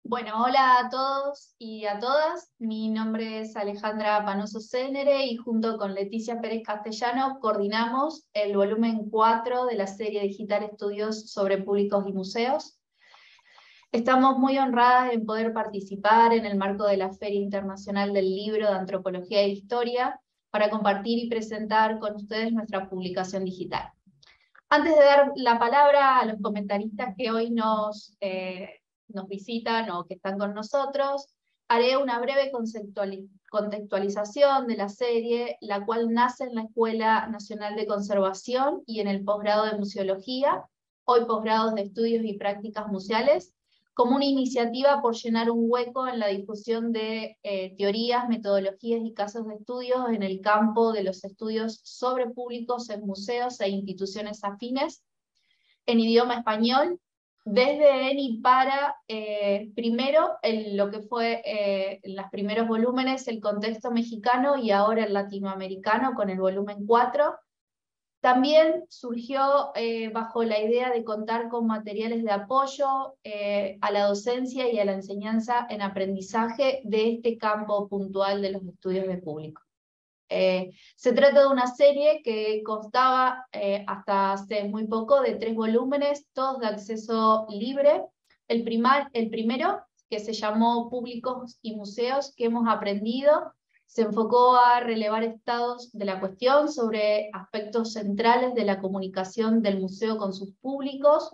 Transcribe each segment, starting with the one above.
Bueno, hola a todos y a todas. Mi nombre es Alejandra Panoso Cénere y junto con Leticia Pérez Castellano coordinamos el volumen 4 de la serie digital Estudios sobre Públicos y Museos. Estamos muy honradas en poder participar en el marco de la Feria Internacional del Libro de Antropología e Historia para compartir y presentar con ustedes nuestra publicación digital. Antes de dar la palabra a los comentaristas que hoy nos visitan o que están con nosotros, haré una breve contextualización de la serie, la cual nace en la Escuela Nacional de Conservación y en el posgrado de Museología, hoy posgrados de Estudios y Prácticas Museales, como una iniciativa por llenar un hueco en la difusión de teorías, metodologías y casos de estudios en el campo de los estudios sobre públicos en museos e instituciones afines en idioma español, desde en y para, primero, lo que fue en los primeros volúmenes, el contexto mexicano y ahora el latinoamericano con el volumen 4. También surgió bajo la idea de contar con materiales de apoyo a la docencia y a la enseñanza en aprendizaje de este campo puntual de los estudios de público. Se trata de una serie que constaba hasta hace muy poco de 3 volúmenes, todos de acceso libre. El primero, que se llamó Públicos y Museos, que hemos aprendido, se enfocó a relevar estados de la cuestión sobre aspectos centrales de la comunicación del museo con sus públicos.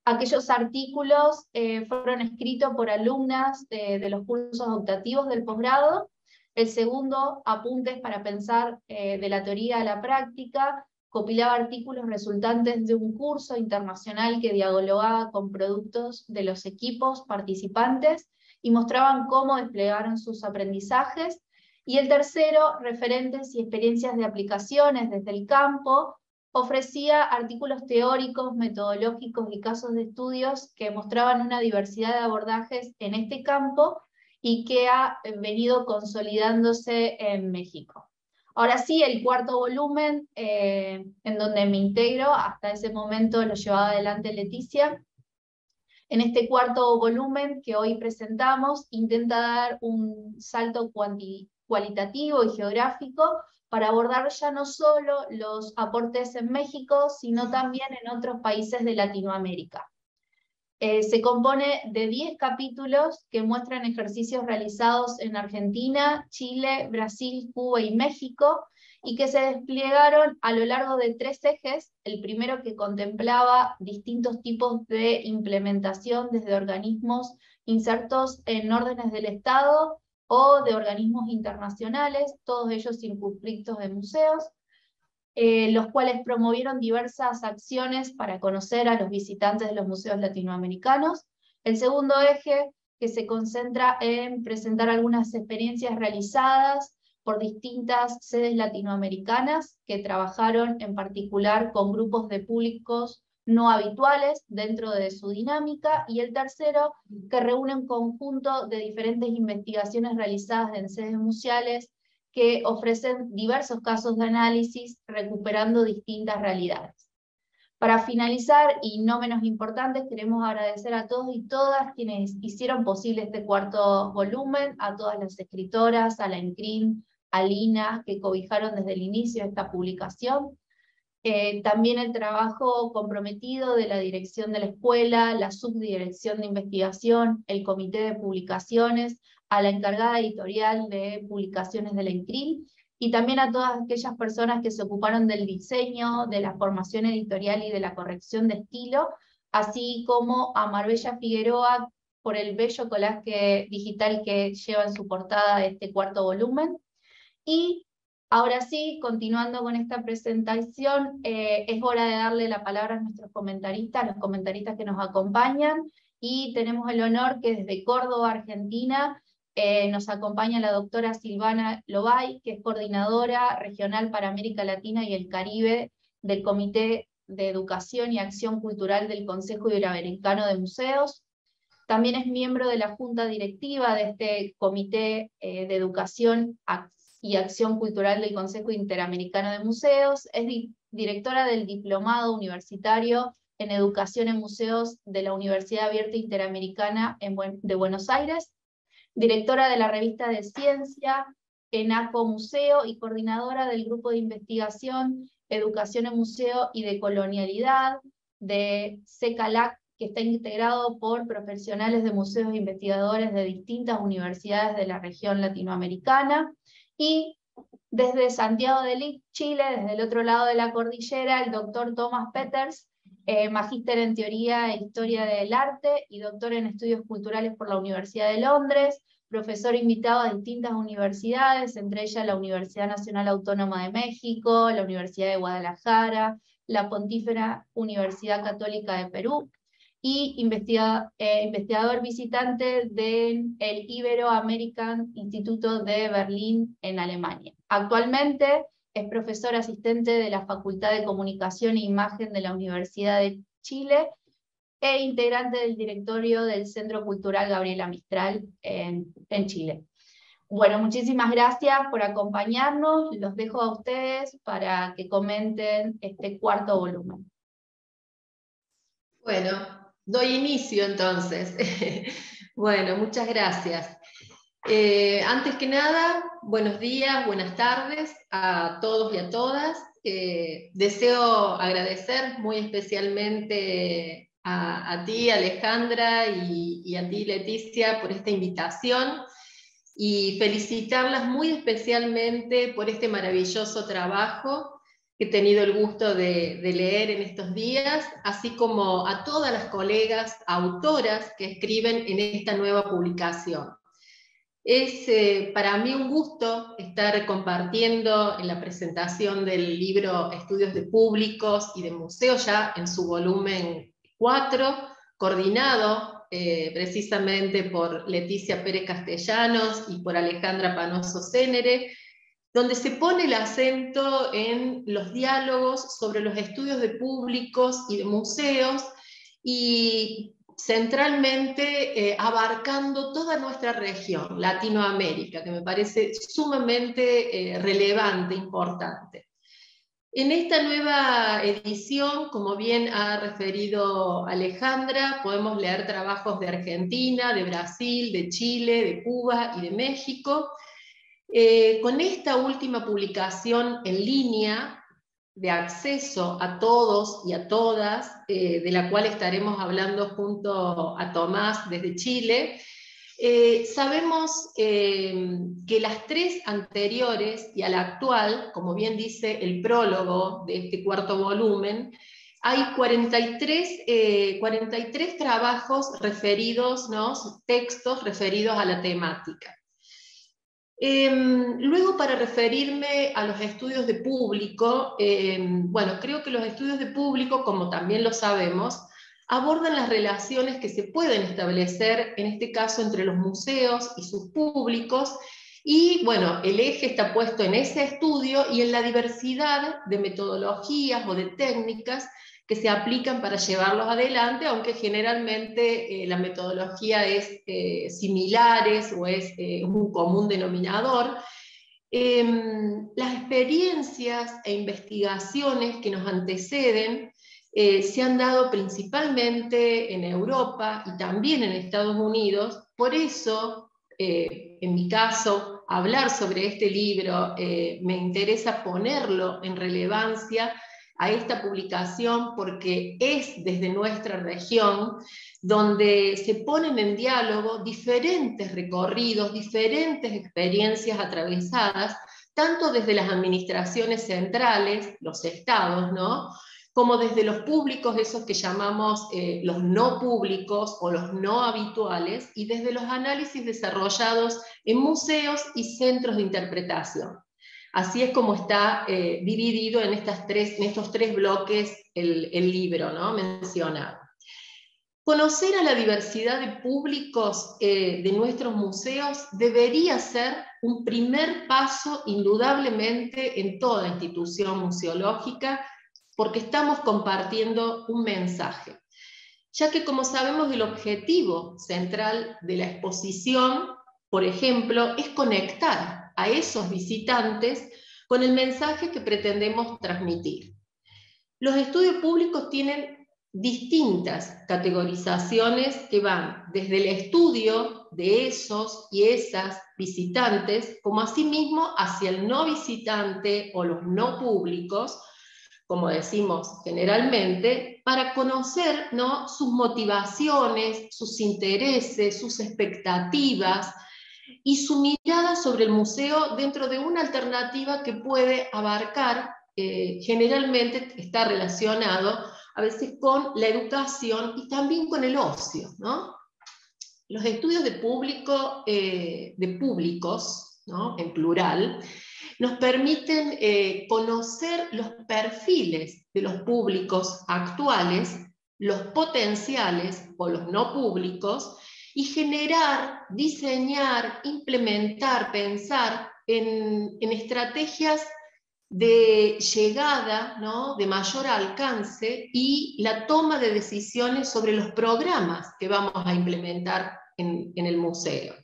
Aquellos artículos fueron escritos por alumnas de los cursos optativos del posgrado. El segundo, Apuntes para pensar de la teoría a la práctica, compilaba artículos resultantes de un curso internacional que dialogaba con productos de los equipos participantes y mostraban cómo desplegaron sus aprendizajes. Y el tercero, Referentes y experiencias de aplicaciones desde el campo, ofrecía artículos teóricos, metodológicos y casos de estudios que mostraban una diversidad de abordajes en este campo y que ha venido consolidándose en México. Ahora sí, el cuarto volumen, en donde me integro, hasta ese momento lo llevaba adelante Leticia. En este cuarto volumen que hoy presentamos, intenta dar un salto cualitativo y geográfico para abordar ya no solo los aportes en México, sino también en otros países de Latinoamérica. Se compone de 10 capítulos que muestran ejercicios realizados en Argentina, Chile, Brasil, Cuba y México, y que se desplegaron a lo largo de 3 ejes. El primero, que contemplaba distintos tipos de implementación desde organismos insertos en órdenes del Estado o de organismos internacionales, todos ellos circunscritos de museos, los cuales promovieron diversas acciones para conocer a los visitantes de los museos latinoamericanos. El segundo eje, que se concentra en presentar algunas experiencias realizadas por distintas sedes latinoamericanas que trabajaron en particular con grupos de públicos no habituales dentro de su dinámica, y el tercero, que reúne un conjunto de diferentes investigaciones realizadas en sedes museales que ofrecen diversos casos de análisis recuperando distintas realidades. Para finalizar, y no menos importante, queremos agradecer a todos y todas quienes hicieron posible este cuarto volumen, a todas las escritoras, a la INCRIM, a Lina, que cobijaron desde el inicio de esta publicación. También el trabajo comprometido de la dirección de la escuela, la subdirección de investigación, el comité de publicaciones, a la encargada editorial de publicaciones de la INCRIM, y también a todas aquellas personas que se ocuparon del diseño, de la formación editorial y de la corrección de estilo, así como a Marbella Figueroa por el bello collage digital que lleva en su portada este cuarto volumen. Y ahora sí, continuando con esta presentación, es hora de darle la palabra a nuestros comentaristas, los comentaristas que nos acompañan, y tenemos el honor que desde Córdoba, Argentina, nos acompaña la doctora Silvana Lobay, que es coordinadora regional para América Latina y el Caribe del Comité de Educación y Acción Cultural del Consejo Iberoamericano de Museos. También es miembro de la Junta Directiva de este Comité de Educación y Acción Cultural del Consejo Interamericano de Museos. Es directora del Diplomado Universitario en Educación en Museos de la Universidad Abierta Interamericana de Buenos Aires, directora de la revista de ciencia ENACO Museo y coordinadora del grupo de investigación Educación en Museo y de Colonialidad de CECALAC, que está integrado por profesionales de museos e investigadores de distintas universidades de la región latinoamericana, y desde Santiago de Chile, desde el otro lado de la cordillera, el doctor Thomas Peters, magíster en Teoría e Historia del Arte y doctor en Estudios Culturales por la Universidad de Londres, profesor invitado a distintas universidades, entre ellas la Universidad Nacional Autónoma de México, la Universidad de Guadalajara, la Pontífera Universidad Católica de Perú, y investigador visitante del Ibero-American Instituto de Berlín en Alemania. Actualmente es profesor asistente de la Facultad de Comunicación e Imagen de la Universidad de Chile e integrante del directorio del Centro Cultural Gabriela Mistral en Chile. Bueno, muchísimas gracias por acompañarnos. Los dejo a ustedes para que comenten este cuarto volumen. Bueno, doy inicio entonces. Bueno, muchas gracias. Antes que nada, buenos días, buenas tardes a todos y a todas. Deseo agradecer muy especialmente a ti, Alejandra, y a ti, Leticia, por esta invitación, y felicitarlas muy especialmente por este maravilloso trabajo que he tenido el gusto de leer en estos días, así como a todas las colegas autoras que escriben en esta nueva publicación. Es para mí un gusto estar compartiendo en la presentación del libro Estudios de Públicos y de Museos, ya en su volumen 4, coordinado precisamente por Leticia Pérez Castellanos y por Alejandra Panoso Cénere, donde se pone el acento en los diálogos sobre los estudios de públicos y de museos, y centralmente abarcando toda nuestra región, Latinoamérica, que me parece sumamente relevante, importante. En esta nueva edición, como bien ha referido Alejandra, podemos leer trabajos de Argentina, de Brasil, de Chile, de Cuba y de México. Con esta última publicación en línea, de acceso a todos y a todas, de la cual estaremos hablando junto a Tomás desde Chile, sabemos que las tres anteriores y a la actual, como bien dice el prólogo de este cuarto volumen, hay 43 trabajos referidos, ¿no? Textos referidos a la temática. Luego, para referirme a los estudios de público, bueno, creo que los estudios de público, como también lo sabemos, abordan las relaciones que se pueden establecer, en este caso, entre los museos y sus públicos, y bueno, el eje está puesto en ese estudio y en la diversidad de metodologías o de técnicas que se aplican para llevarlos adelante, aunque generalmente la metodología es similares o es un común denominador. Las experiencias e investigaciones que nos anteceden se han dado principalmente en Europa y también en Estados Unidos. Por eso, en mi caso, hablar sobre este libro me interesa ponerlo en relevancia a esta publicación, porque es desde nuestra región donde se ponen en diálogo diferentes recorridos, diferentes experiencias atravesadas, tanto desde las administraciones centrales, los estados, ¿no?, como desde los públicos, esos que llamamos los no públicos o los no habituales, y desde los análisis desarrollados en museos y centros de interpretación. Así es como está dividido en estos tres bloques el libro, ¿no?, mencionado. Conocer a la diversidad de públicos de nuestros museos debería ser un primer paso indudablemente en toda institución museológica, porque estamos compartiendo un mensaje, ya que, como sabemos, el objetivo central de la exposición, por ejemplo, es conectar a esos visitantes con el mensaje que pretendemos transmitir. Los estudios públicos tienen distintas categorizaciones que van desde el estudio de esos y esas visitantes, como asimismo hacia el no visitante o los no públicos, como decimos generalmente, para conocer, ¿no?, sus motivaciones, sus intereses, sus expectativas y su mirada sobre el museo dentro de una alternativa que puede abarcar, generalmente está relacionado a veces con la educación y también con el ocio, ¿no? Los estudios de públicos, ¿no?, en plural, nos permiten conocer los perfiles de los públicos actuales, los potenciales o los no públicos, y generar, diseñar, implementar, pensar en estrategias de llegada, ¿no?, de mayor alcance, y la toma de decisiones sobre los programas que vamos a implementar en el museo.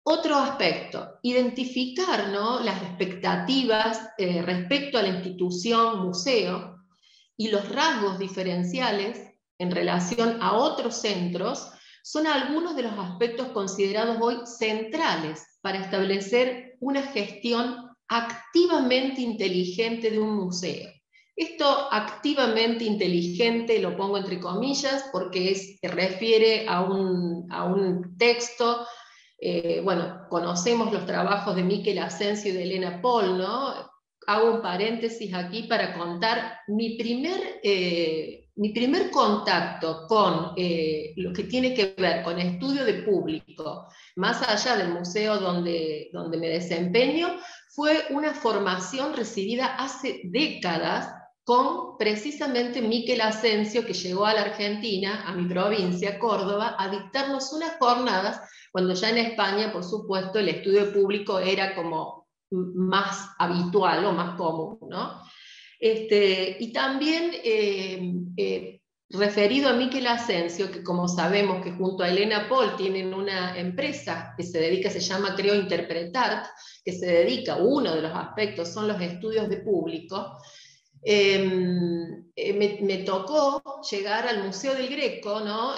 Otro aspecto, identificar, ¿no?, las expectativas respecto a la institución museo y los rasgos diferenciales en relación a otros centros son algunos de los aspectos considerados hoy centrales para establecer una gestión activamente inteligente de un museo. Esto activamente inteligente lo pongo entre comillas porque se refiere a un texto. Bueno, conocemos los trabajos de Miquel Asensio y de Elena Pohl, ¿no? Hago un paréntesis aquí para contar mi primer contacto con lo que tiene que ver con estudio de público, más allá del museo donde me desempeño, fue una formación recibida hace décadas con precisamente Miquel Asensio, que llegó a la Argentina, a mi provincia, Córdoba, a dictarnos unas jornadas, cuando ya en España, por supuesto, el estudio público era como más habitual o más común, ¿no? Y también referido a Miquel Asensio, que como sabemos que junto a Elena Pohl tienen una empresa que se dedica, se llama Creo Interpretart, que se dedica, uno de los aspectos son los estudios de público. Me tocó llegar al Museo del Greco, ¿no?,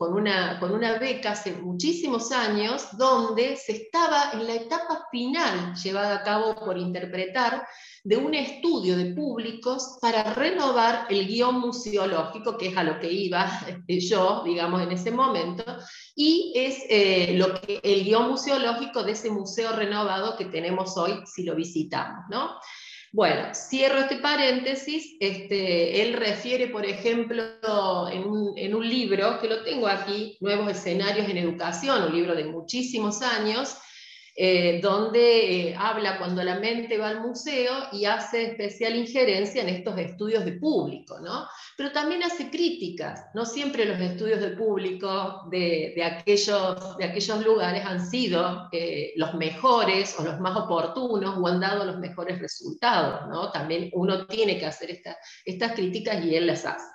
con una beca hace muchísimos años, donde se estaba en la etapa final, llevada a cabo por Interpretar, de un estudio de públicos para renovar el guión museológico, que es a lo que iba yo, digamos, en ese momento, y es el guión museológico de ese museo renovado que tenemos hoy si lo visitamos, ¿no? Bueno, cierro este paréntesis. Él refiere, por ejemplo, en un libro, que lo tengo aquí, Nuevos Escenarios en Educación, un libro de muchísimos años, donde habla cuando la mente va al museo y hace especial injerencia en estos estudios de público, ¿no? Pero también hace críticas. No siempre los estudios de público de aquellos lugares han sido los mejores o los más oportunos o han dado los mejores resultados, ¿no? También uno tiene que hacer estas críticas y él las hace.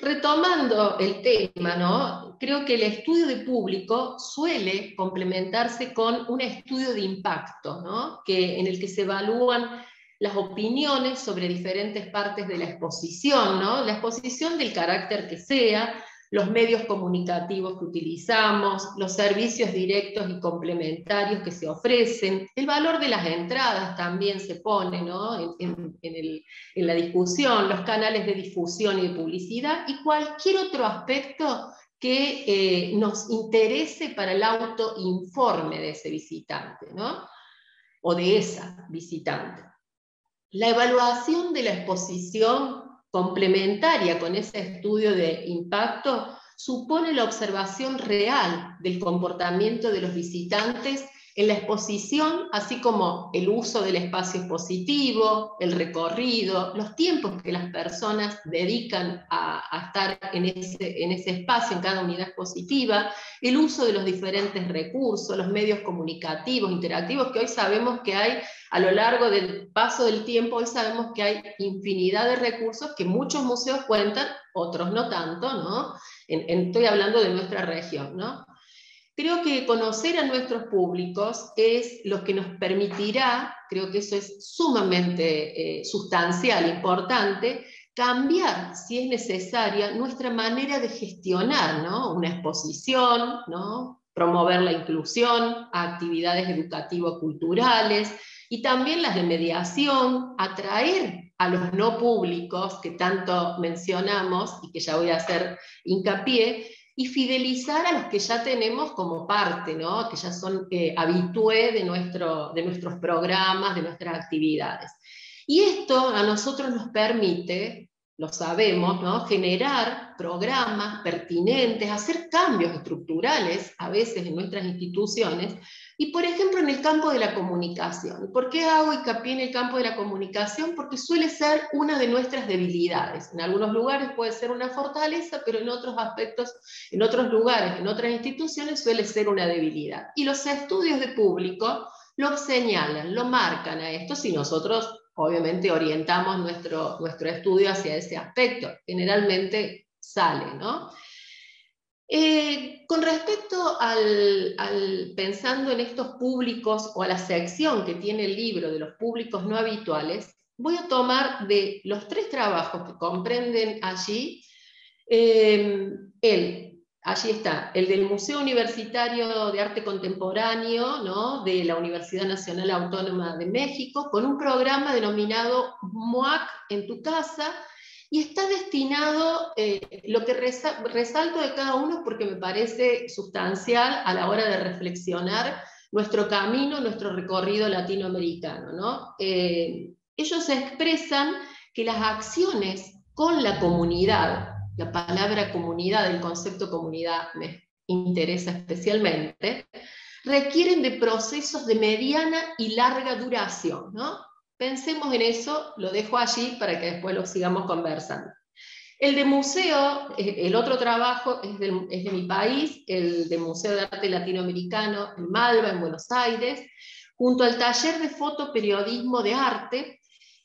Retomando el tema, ¿no?, creo que el estudio de público suele complementarse con un estudio de impacto, ¿no?, en el que se evalúan las opiniones sobre diferentes partes de la exposición, ¿no?, la exposición del carácter que sea, los medios comunicativos que utilizamos, los servicios directos y complementarios que se ofrecen, el valor de las entradas también se pone, ¿no?, en la discusión, los canales de difusión y de publicidad, y cualquier otro aspecto que nos interese para el autoinforme de ese visitante, ¿no?, o de esa visitante. La evaluación de la exposición complementaria con ese estudio de impacto supone la observación real del comportamiento de los visitantes en la exposición, así como el uso del espacio expositivo, el recorrido, los tiempos que las personas dedican a estar en ese espacio, en cada unidad expositiva, el uso de los diferentes recursos, los medios comunicativos, interactivos, que hoy sabemos que hay a lo largo del paso del tiempo. Hoy sabemos que hay infinidad de recursos que muchos museos cuentan, otros no tanto, ¿no? Estoy hablando de nuestra región, ¿no? Creo que conocer a nuestros públicos es lo que nos permitirá, creo que eso es sumamente sustancial, importante, cambiar, si es necesaria, nuestra manera de gestionar, ¿no? Una exposición, ¿no? Promover la inclusión, actividades educativo-culturales y también las de mediación, atraer a los no públicos que tanto mencionamos y que ya voy a hacer hincapié, y fidelizar a los que ya tenemos como parte, ¿no? Que ya son habitué de nuestros programas, de nuestras actividades. Y esto a nosotros nos permite, lo sabemos, ¿no? Generar programas pertinentes, hacer cambios estructurales a veces en nuestras instituciones, y por ejemplo en el campo de la comunicación. ¿Por qué hago hincapié en el campo de la comunicación? Porque suele ser una de nuestras debilidades. En algunos lugares puede ser una fortaleza, pero en otros aspectos, en otros lugares, en otras instituciones suele ser una debilidad. Y los estudios de público lo señalan, lo marcan a esto, si nosotros obviamente orientamos nuestro estudio hacia ese aspecto. Generalmente sale, ¿no? Con respecto pensando en estos públicos o a la sección que tiene el libro de los públicos no habituales, voy a tomar de los 3 trabajos que comprenden allí, allí está, el del Museo Universitario de Arte Contemporáneo, ¿no? De la Universidad Nacional Autónoma de México, con un programa denominado MUAC en tu casa, y está destinado, lo que resalto de cada uno porque me parece sustancial a la hora de reflexionar nuestro camino, nuestro recorrido latinoamericano, ¿no? Ellos expresan que las acciones con la comunidad, la palabra comunidad, el concepto comunidad me interesa especialmente, requieren de procesos de mediana y larga duración, ¿no? Pensemos en eso, lo dejo allí para que después lo sigamos conversando. El de museo, el otro trabajo es de mi país, el de Museo de Arte Latinoamericano en Malva, en Buenos Aires, junto al taller de fotoperiodismo de arte,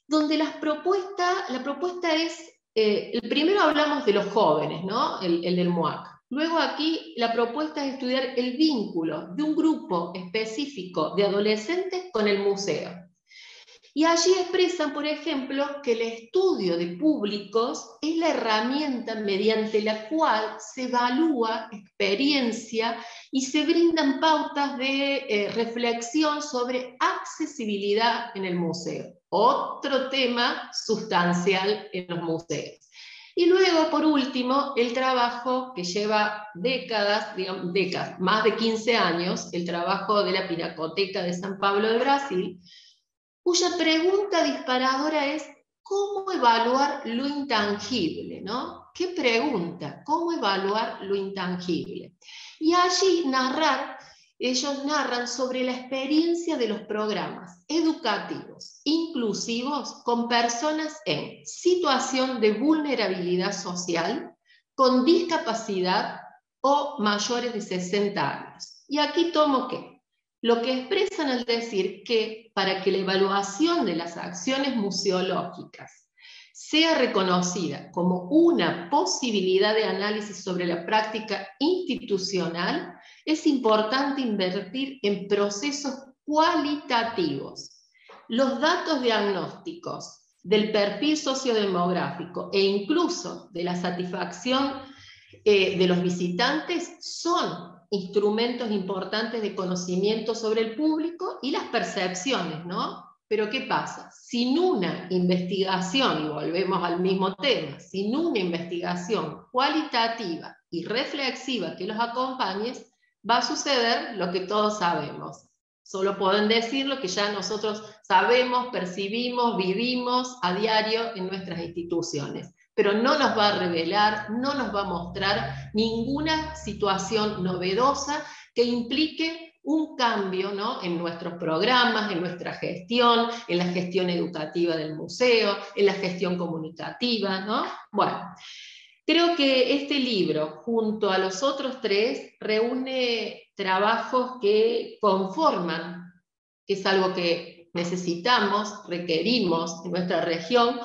donde la propuesta es, el primero hablamos de los jóvenes, ¿no? El del MUAC. Luego aquí la propuesta es estudiar el vínculo de un grupo específico de adolescentes con el museo. Y allí expresan, por ejemplo, que el estudio de públicos es la herramienta mediante la cual se evalúa experiencia y se brindan pautas de reflexión sobre accesibilidad en el museo. Otro tema sustancial en los museos. Y luego, por último, el trabajo que lleva décadas, digamos, más de 15 años, el trabajo de la Pinacoteca de San Pablo de Brasil, cuya pregunta disparadora es ¿cómo evaluar lo intangible? ¿No? ¿Qué pregunta? ¿Cómo evaluar lo intangible? Y allí ellos narran sobre la experiencia de los programas educativos inclusivos con personas en situación de vulnerabilidad social, con discapacidad o mayores de 60 años. Y aquí tomo ¿qué? Lo que expresan al decir que para que la evaluación de las acciones museológicas sea reconocida como una posibilidad de análisis sobre la práctica institucional, es importante invertir en procesos cualitativos. Los datos diagnósticos del perfil sociodemográfico e incluso de la satisfacción de los visitantes son instrumentos importantes de conocimiento sobre el público y las percepciones, ¿no? Pero ¿qué pasa? Sin una investigación, y volvemos al mismo tema, sin una investigación cualitativa y reflexiva que los acompañe, va a suceder lo que todos sabemos. Solo pueden decir lo que ya nosotros sabemos, percibimos, vivimos a diario en nuestras instituciones. Pero no nos va a revelar, no nos va a mostrar ninguna situación novedosa que implique un cambio, ¿no? En nuestros programas, en nuestra gestión, en la gestión educativa del museo, en la gestión comunicativa, ¿no? Bueno, creo que este libro, junto a los otros 3, reúne trabajos que conforman, que es algo que necesitamos, requerimos en nuestra región,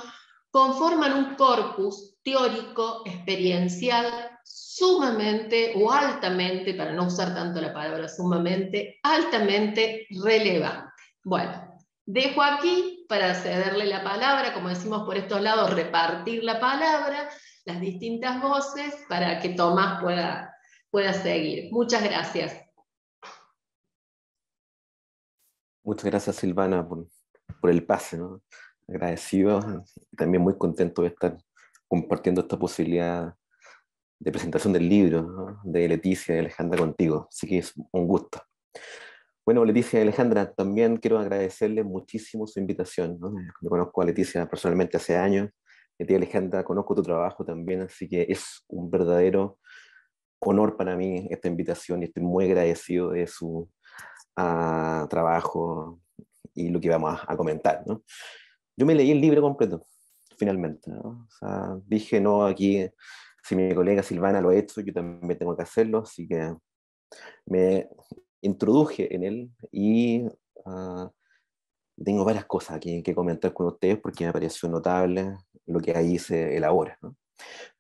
conforman un corpus teórico, experiencial, sumamente o altamente, para no usar tanto la palabra sumamente, altamente relevante. Bueno, dejo aquí para cederle la palabra, como decimos por estos lados, repartir la palabra, las distintas voces, para que Tomás pueda seguir. Muchas gracias. Muchas gracias, Silvana, por el pase, ¿no? Agradecido, también muy contento de estar compartiendo esta posibilidad de presentación del libro, ¿no? De Leticia y Alejandra contigo, así que es un gusto. Bueno, Leticia y Alejandra, también quiero agradecerles muchísimo su invitación, ¿no? Yo conozco a Leticia personalmente hace años, y a ti, Alejandra, conozco tu trabajo también, así que es un verdadero honor para mí esta invitación y estoy muy agradecido de su trabajo y lo que vamos a comentar, ¿no? Yo me leí el libro completo, finalmente, ¿no? O sea, dije, no, aquí, si mi colega Silvana lo ha hecho, yo también tengo que hacerlo, así que me introduje en él y tengo varias cosas aquí que comentar con ustedes porque me pareció notable lo que ahí se elabora, ¿no?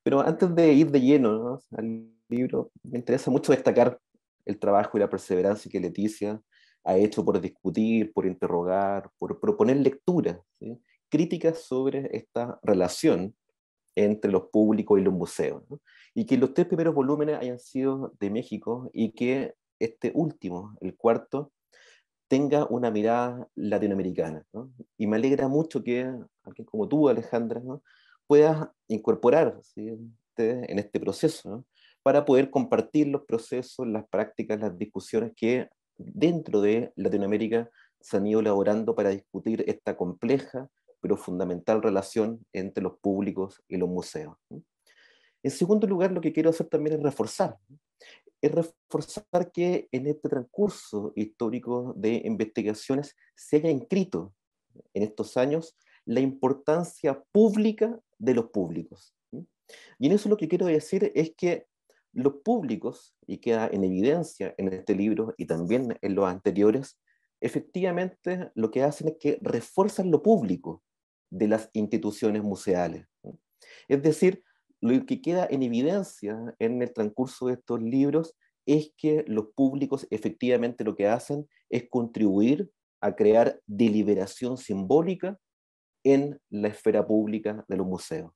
Pero antes de ir de lleno, ¿no?, al libro, me interesa mucho destacar el trabajo y la perseverancia que Leticia ha hecho por discutir, por interrogar, por proponer lecturas, ¿sí?, críticas sobre esta relación entre los públicos y los museos, ¿no? Y que los tres primeros volúmenes hayan sido de México y que este último, el cuarto, tenga una mirada latinoamericana, ¿no? Y me alegra mucho que alguien como tú, Alejandra, ¿no?, puedas incorporar, ¿sí?, en este proceso, ¿no?, para poder compartir los procesos, las prácticas, las discusiones que dentro de Latinoamérica se han ido elaborando para discutir esta compleja pero fundamental relación entre los públicos y los museos, ¿no? En segundo lugar, lo que quiero hacer también es reforzar que en este transcurso histórico de investigaciones se haya inscrito en estos años la importancia pública de los públicos. Y en eso lo que quiero decir es que los públicos, y queda en evidencia en este libro y también en los anteriores, efectivamente lo que hacen es que refuerzan lo público de las instituciones museales. Es decir, lo que queda en evidencia en el transcurso de estos libros es que los públicos efectivamente lo que hacen es contribuir a crear deliberación simbólica en la esfera pública de los museos.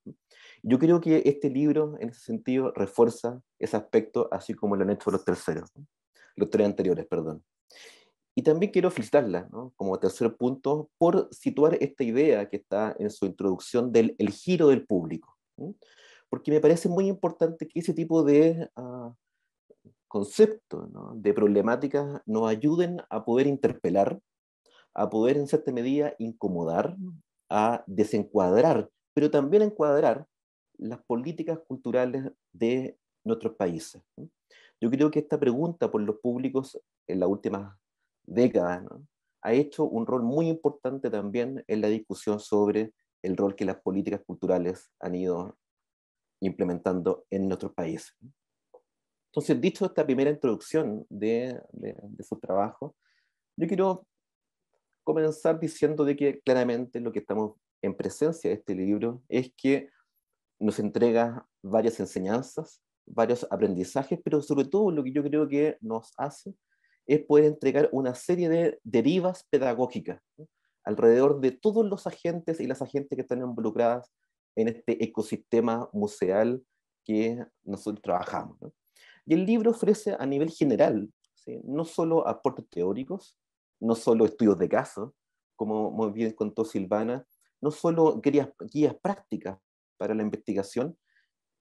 Yo creo que este libro, en ese sentido, refuerza ese aspecto, así como lo han hecho los tres anteriores, perdón. Y también quiero felicitarla, ¿no?, como tercer punto, por situar esta idea que está en su introducción del el giro del público, ¿sí?, porque me parece muy importante que ese tipo de conceptos, ¿no?, de problemáticas nos ayuden a poder interpelar, a poder en cierta medida incomodar, a desencuadrar, pero también a encuadrar las políticas culturales de nuestros países, ¿no? Yo creo que esta pregunta por los públicos en las últimas décadas, ¿no?, ha hecho un rol muy importante también en la discusión sobre el rol que las políticas culturales han ido implementando en nuestros países. Entonces, dicho esta primera introducción de su trabajo, yo quiero comenzar diciendo de que claramente lo que estamos en presencia de este libro es que nos entrega varias enseñanzas, varios aprendizajes, pero sobre todo lo que yo creo que nos hace es poder entregar una serie de derivas pedagógicas, ¿no?, alrededor de todos los agentes y las agentes que están involucradas en este ecosistema museal que nosotros trabajamos, ¿no? Y el libro ofrece a nivel general, ¿sí?, no solo aportes teóricos, no solo estudios de caso, como muy bien contó Silvana, no solo guías prácticas para la investigación,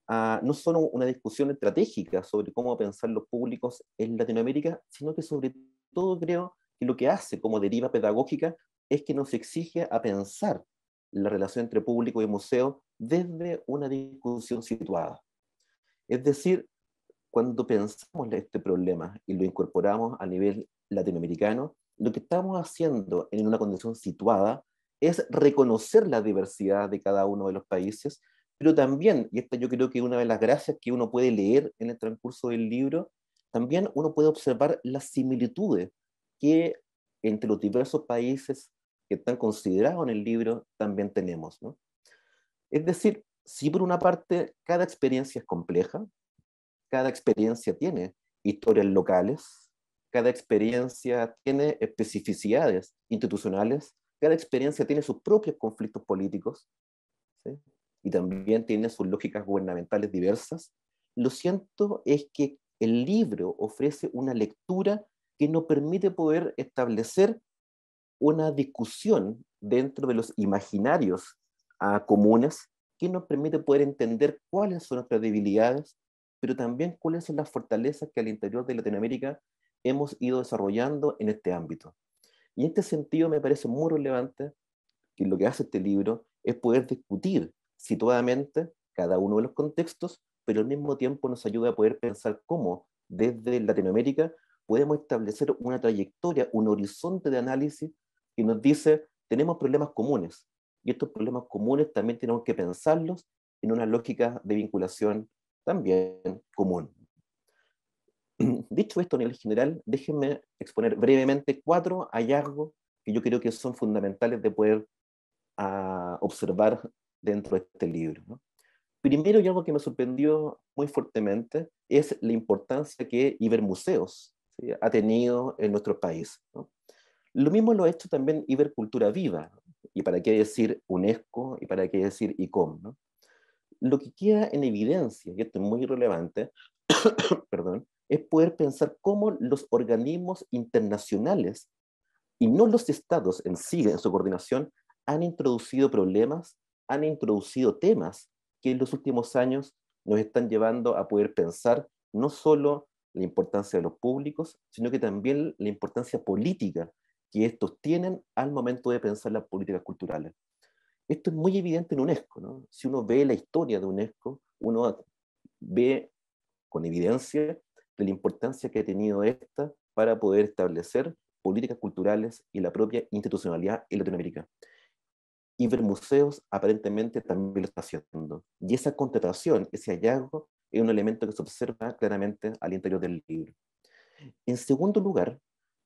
no solo una discusión estratégica sobre cómo pensar los públicos en Latinoamérica, sino que sobre todo creo que lo que hace como deriva pedagógica es que nos exige a pensar la relación entre público y museo desde una discusión situada. Es decir, cuando pensamos este problema y lo incorporamos a nivel latinoamericano, lo que estamos haciendo en una condición situada es reconocer la diversidad de cada uno de los países, pero también, y esta yo creo que es una de las gracias que uno puede leer en el transcurso del libro, también uno puede observar las similitudes que entre los diversos países que están considerados en el libro también tenemos, ¿no? Es decir, si por una parte cada experiencia es compleja, cada experiencia tiene historias locales, cada experiencia tiene especificidades institucionales, cada experiencia tiene sus propios conflictos políticos, ¿sí? Y también tiene sus lógicas gubernamentales diversas. Lo cierto es que el libro ofrece una lectura que nos permite poder establecer una discusión dentro de los imaginarios comunes que nos permite poder entender cuáles son nuestras debilidades, pero también cuáles son las fortalezas que al interior de Latinoamérica hemos ido desarrollando en este ámbito. Y en este sentido me parece muy relevante que lo que hace este libro es poder discutir situadamente cada uno de los contextos, pero al mismo tiempo nos ayuda a poder pensar cómo desde Latinoamérica podemos establecer una trayectoria, un horizonte de análisis que nos dice, tenemos problemas comunes, y estos problemas comunes también tenemos que pensarlos en una lógica de vinculación también común. Dicho esto a nivel general, déjenme exponer brevemente 4 hallazgos que yo creo que son fundamentales de poder observar dentro de este libro, ¿no? Primero, y algo que me sorprendió muy fuertemente, es la importancia que Ibermuseos, ¿sí?, ha tenido en nuestro país, ¿no? Lo mismo lo ha hecho también Ibercultura Viva, ¿no? Y para qué decir UNESCO, y para qué decir ICOM, ¿no? Lo que queda en evidencia, y esto es muy relevante, perdón, es poder pensar cómo los organismos internacionales y no los estados en sí, en su coordinación, han introducido problemas, han introducido temas que en los últimos años nos están llevando a poder pensar no solo la importancia de los públicos, sino que también la importancia política que estos tienen al momento de pensar las políticas culturales. Esto es muy evidente en UNESCO, ¿no? Si uno ve la historia de UNESCO, uno ve con evidencia de la importancia que ha tenido esta para poder establecer políticas culturales y la propia institucionalidad en Latinoamérica. Ibermuseos aparentemente también lo está haciendo. Y esa contratación, ese hallazgo, es un elemento que se observa claramente al interior del libro. En segundo lugar,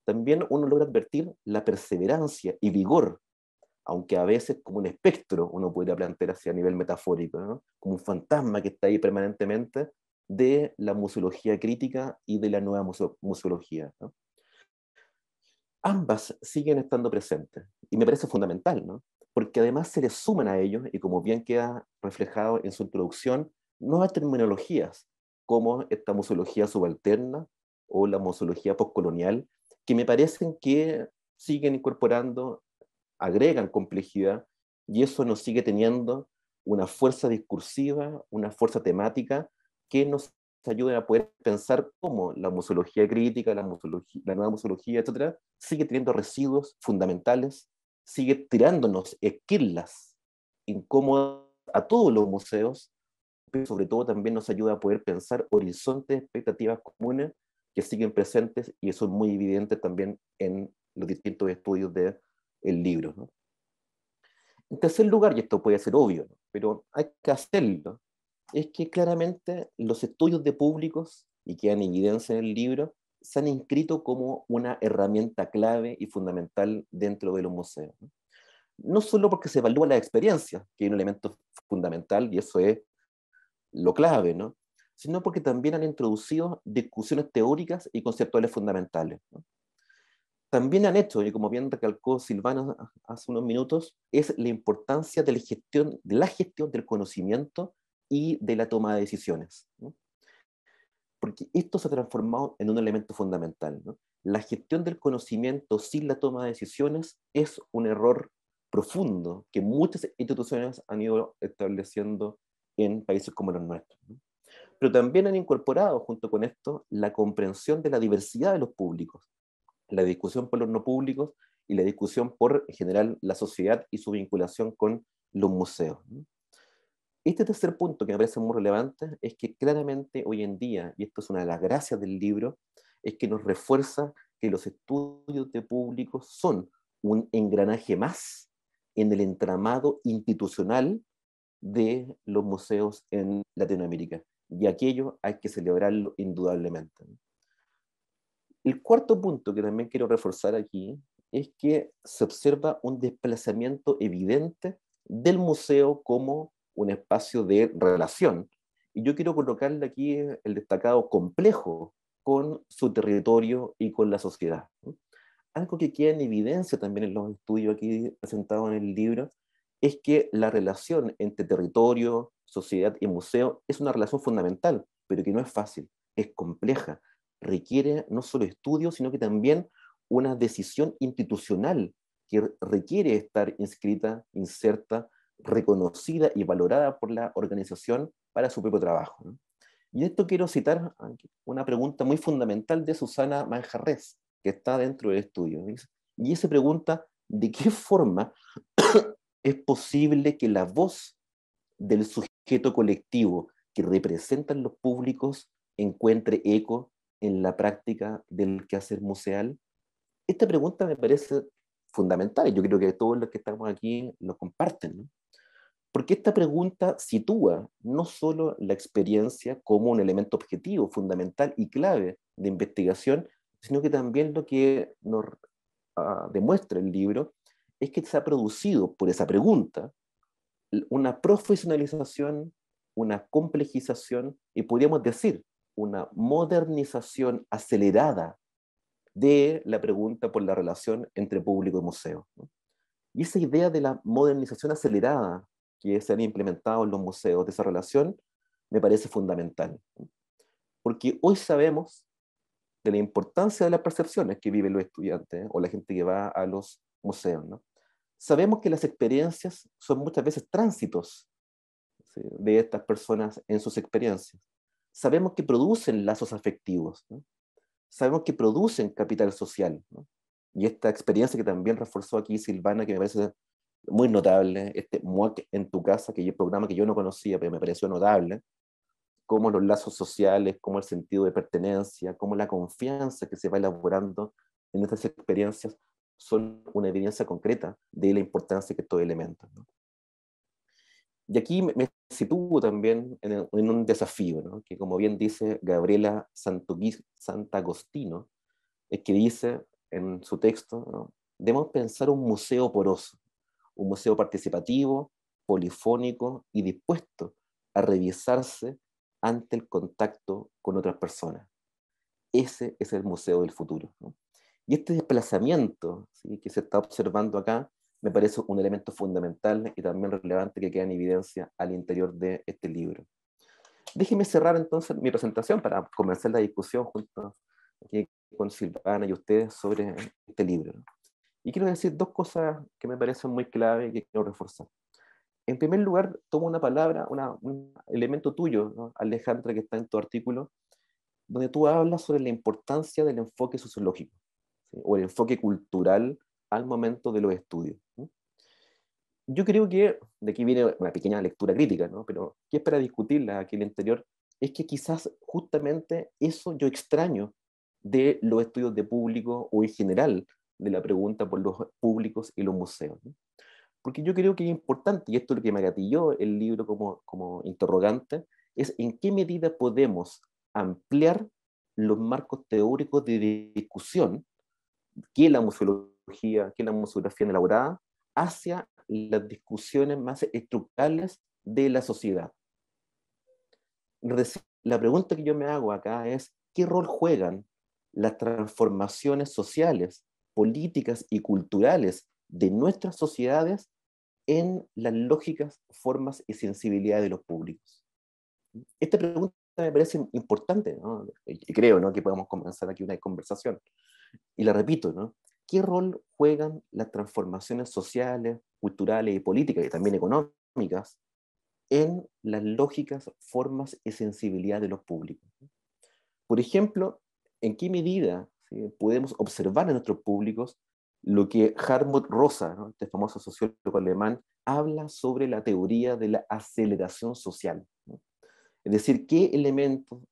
también uno logra advertir la perseverancia y vigor, aunque a veces como un espectro uno podría plantear hacia a nivel metafórico, ¿no? Como un fantasma que está ahí permanentemente de la museología crítica y de la nueva museología, ¿no? Ambas siguen estando presentes y me parece fundamental, ¿no? Porque además se les suman a ellos, y como bien queda reflejado en su introducción, nuevas terminologías como esta museología subalterna o la museología postcolonial, que me parecen que siguen incorporando, agregan complejidad, y eso nos sigue teniendo una fuerza discursiva, una fuerza temática que nos ayuda a poder pensar cómo la museología crítica, la nueva museología, etcétera, sigue teniendo residuos fundamentales, sigue tirándonos esquirlas incómodas a todos los museos, pero sobre todo también nos ayuda a poder pensar horizontes de expectativas comunes que siguen presentes, y eso es muy evidente también en los distintos estudios del libro, ¿no? En tercer lugar, y esto puede ser obvio, ¿no?, pero hay que hacerlo, es que claramente los estudios de públicos, y que en evidencia en el libro, se han inscrito como una herramienta clave y fundamental dentro de los museos, ¿no? No solo porque se evalúa la experiencia, que es un elemento fundamental, y eso es lo clave, ¿no?, sino porque también han introducido discusiones teóricas y conceptuales fundamentales, ¿no? También han hecho, y como bien recalcó Silvana hace unos minutos, es la importancia de la gestión del conocimiento y de la toma de decisiones, ¿no? Porque esto se ha transformado en un elemento fundamental, ¿no? La gestión del conocimiento sin la toma de decisiones es un error profundo que muchas instituciones han ido estableciendo en países como los nuestros, ¿no? Pero también han incorporado junto con esto la comprensión de la diversidad de los públicos, la discusión por los no públicos y la discusión por, en general, la sociedad y su vinculación con los museos, ¿no? Este tercer punto que me parece muy relevante es que claramente hoy en día, y esto es una de las gracias del libro, es que nos refuerza que los estudios de públicos son un engranaje más en el entramado institucional de los museos en Latinoamérica. Y aquello hay que celebrarlo indudablemente, ¿no? El cuarto punto que también quiero reforzar aquí es que se observa un desplazamiento evidente del museo como un espacio de relación. Y yo quiero colocarle aquí el destacado complejo con su territorio y con la sociedad, ¿no? algo que queda en evidencia también en los estudios aquí presentados en el libro, es que la relación entre territorio, sociedad y museo es una relación fundamental, pero que no es fácil, es compleja, requiere no solo estudio, sino que también una decisión institucional que requiere estar inscrita, inserta, reconocida y valorada por la organización para su propio trabajo, ¿no? Y esto quiero citar una pregunta muy fundamental de Susana Manjarres, que está dentro del estudio. Y se pregunta, ¿de qué forma es posible que la voz del sujeto colectivo que representan los públicos encuentre eco en la práctica del quehacer museal? Esta pregunta me parece fundamental y yo creo que todos los que estamos aquí lo comparten, ¿no? Porque esta pregunta sitúa no solo la experiencia como un elemento objetivo, fundamental y clave de investigación, sino que también lo que nos demuestra el libro es que se ha producido por esa pregunta una profesionalización, una complejización y podríamos decir una modernización acelerada de la pregunta por la relación entre público y museo, ¿no? Y esa idea de la modernización acelerada que se han implementado en los museos, de esa relación, me parece fundamental, ¿no? Porque hoy sabemos de la importancia de las percepciones que viven los estudiantes, ¿eh? O la gente que va a los museos, ¿no? Sabemos que las experiencias son muchas veces tránsitos, ¿sí?, de estas personas en sus experiencias. Sabemos que producen lazos afectivos, ¿no? Sabemos que producen capital social, ¿no? Y esta experiencia que también reforzó aquí Silvana, que me parece muy notable, este MUAC en tu casa, que es un programa que yo no conocía, pero me pareció notable, cómo los lazos sociales, cómo el sentido de pertenencia, cómo la confianza que se va elaborando en estas experiencias son una evidencia concreta de la importancia que estos elementos, ¿no? Y aquí me sitúo también en un desafío, ¿no? Que como bien dice Gabriela Santagostino, es que dice en su texto, ¿no?, debemos pensar un museo poroso, un museo participativo, polifónico y dispuesto a revisarse ante el contacto con otras personas. Ese es el museo del futuro, ¿no? Y este desplazamiento, ¿sí?, que se está observando acá, me parece un elemento fundamental y también relevante que queda en evidencia al interior de este libro. Déjenme cerrar entonces mi presentación para comenzar la discusión junto aquí con Silvana y ustedes sobre este libro, ¿no? Y quiero decir dos cosas que me parecen muy clave y que quiero reforzar. En primer lugar, tomo una palabra, un elemento tuyo, ¿no?, Alejandra, que está en tu artículo, donde tú hablas sobre la importancia del enfoque sociológico, ¿sí?, o el enfoque cultural al momento de los estudios, ¿no? Yo creo que, de aquí viene una pequeña lectura crítica, ¿no?, pero que es para discutirla aquí en el interior, es que quizás justamente eso yo extraño de los estudios de público o en general de la pregunta por los públicos y los museos, ¿no? Porque yo creo que es importante, y esto es lo que me gatilló el libro como interrogante, es en qué medida podemos ampliar los marcos teóricos de discusión que la museología, que la museografía elaborada, hacia las discusiones más estructurales de la sociedad. La pregunta que yo me hago acá es, ¿qué rol juegan las transformaciones sociales, políticas y culturales de nuestras sociedades en las lógicas, formas y sensibilidades de los públicos? Esta pregunta me parece importante, ¿no? Y creo, ¿no?, que podemos comenzar aquí una conversación. Y la repito, ¿no? ¿Qué rol juegan las transformaciones sociales, culturales y políticas, y también económicas, en las lógicas, formas y sensibilidad de los públicos? Por ejemplo, ¿en qué medida, ¿sí?, podemos observar en nuestros públicos lo que Hartmut Rosa, ¿no?, este famoso sociólogo alemán, habla sobre la teoría de la aceleración social, ¿no? Es decir, qué elementos